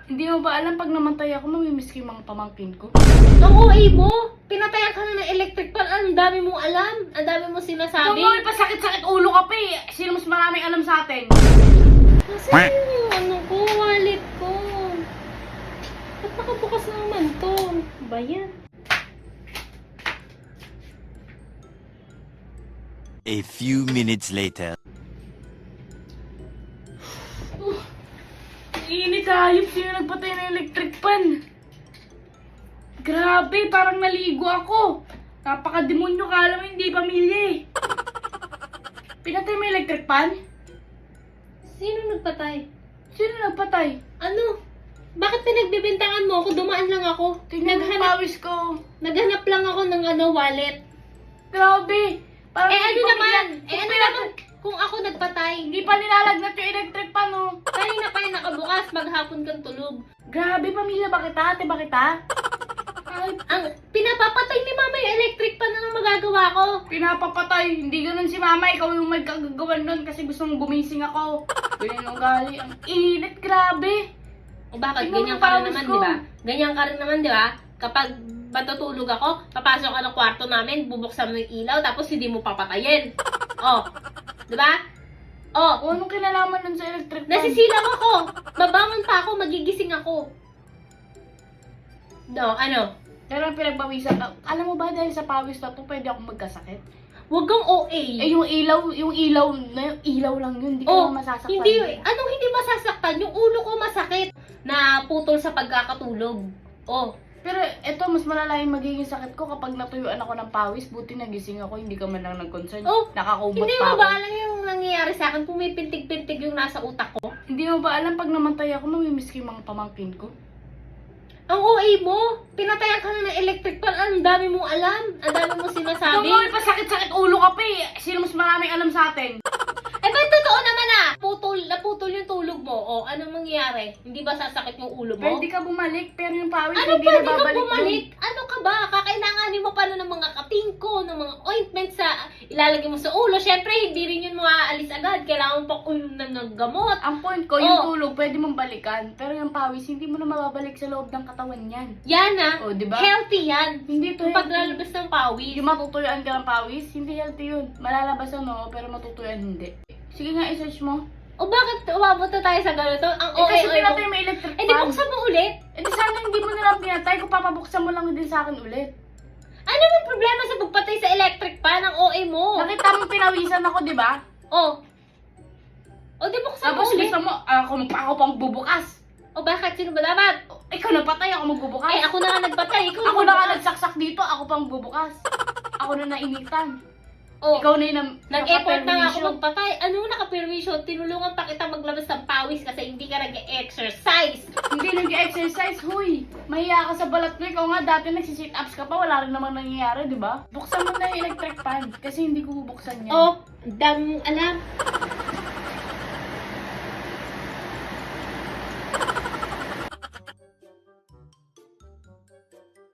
Hindi mo ba alam pag namatay ako, mamimiss ko yung mga pamangkin ko? Ang OA mo, pinatayan ka na ng electric fan, ang dami mong alam, ang dami mong sinasabi. Ikaw nga, pasakit-sakit ulo ka pa eh. Sino mas maraming alam sa atin? Kasi yung ano ko, wallet ko. Ba't nakabukas na naman to? Ba yan? A few minutes later. Init hayop, sino nagpatay ng electric fan? Grabe, parang naligo ako. Napaka-demonyo, kala mo hindi pamilya eh. Pinatay mo yung electric fan? Sino nagpatay? Sino nagpatay? Ano? Bakit pinagbibintangan mo ako? Dumaan lang ako. Tingnan mo yung pawis ko. Naghanap lang ako ng wallet. Grabe. Parang Eh ano hindi naman? pamilya. Eh ano Pinatay- naman? Kung ako nagpatay, Hindi pa nilalagnat yung electric fan oh. kanina pa yung nakabukas, maghapon kang tulog. Grabe, pamilya ba kita? Ate ba kita? Ay, ang pinapapatay ni mama yung electric fan, anong magagawa ko? Pinapapatay. Hindi ganun si mama. Ikaw yung may kagagawan nun kasi gusto mong gumising ako. Ganyan ang gali. Ang init, grabe. O bakit? Tingnan mo Ganyan yung ka rin pawis naman, ko. di ba? Ganyan ka rin naman, di ba? Kapag matutulog ako, papasok ka ng kwarto namin, bubuksan mo yung ilaw, tapos hindi mo papatayin. Oh, di ba? Oh, O, anong kinalaman nun sa electric fan? nasisilaw ako. Babangon pa ako, magigising ako. No, ano? Pero ang pinagpawisan, alam mo ba dahil sa pawis na to, pwede akong magkasakit? Huwag kang OA. Eh, yung ilaw lang yun, hindi Oh, ko masasaktan. hindi, anong hindi masasaktan? Yung ulo ko masakit na putol sa pagkakatulog. Oh, Pero eto, mas malala yung magiging sakit ko kapag natuyuan ako ng pawis, buti nagising ako, hindi ka man lang nag-concern. Oh, Nakakumot hindi pa mo ako. ba alam yung nangyayari sa akin? Pumipintig-pintig yung nasa utak ko. Hindi mo ba alam pag namatay ako, mamimiss ko yung mga pamangkin ko? Ang OA mo, pinatayan ka na ng electric fan, ang dami mong alam, ang dami mong sinasabi. Ikaw nga, pasakit-sakit ulo ka pa eh. Sino mas maraming alam sa atin? Eh, ba't totoo naman ah? Naputol yung tulog mo. O, anong mangyayari? Hindi ba sasakit yung ulo mo? Pwede ka bumalik, pero yung pawis Ano hindi pwede na kang babalik bumalik? Ano ka ba? Kakailanganin mo pa ng mga katingko, ng mga ointment sa ilalagay mo sa ulo. Siyempre, hindi rin yun maaalis agad. Kailangan mo pa uminom ng gamot. Ang point ko, yung Oh. tulog, pwede mong balikan. Pero yung pawis, hindi mo na mababalik sa loob ng katawan yan. Yan ah. Oh, di ba? Healthy yan. Hindi to Yung healthy. paglalabas ng pawis. Yung matutuyuan ka ng pawis, hindi healthy yun. Malalabasan oo, pero matutuyuan hindi. Sige nga, i-search mo. O bakit umabot na tayo sa ganito? Ang Eh, kasi OA pinatay mo. mo electric Eh, di fan. buksan mo ulit. Eh, di sana hindi mo na lang pinatay. Kung papabuksan mo lang din sa akin ulit. Ano bang problema sa pagpatay sa electric fan? Ang OA mo. Nakita mo pinawisan ako, di ba? O. O, di buksan mo Tapos ulit. gusto mo, ako pang bubukas. O bakit? Sino ba dapat? Ikaw napatay, ako magbubukas. Eh, ako na nga nagpatay. Ikaw Ako na nga nagbukas. nagsaksak dito, ako pang bubukas. Ako na nainitan. O, Ikaw na yung nag-effort na nga ako nakapermission. magpatay. Ano naka-permission? Tinulungan pa kita maglabas ng pawis kasi hindi ka nag-exercise. Hindi nag-exercise, huy. Mahiya ka sa balat mo. Ikaw nga dati nagsi-sit-ups ka pa, wala rin namang nangyayari, di ba? Buksan mo na yung electric fan kasi hindi ko bubuksan yan. O, ang dami mong alam.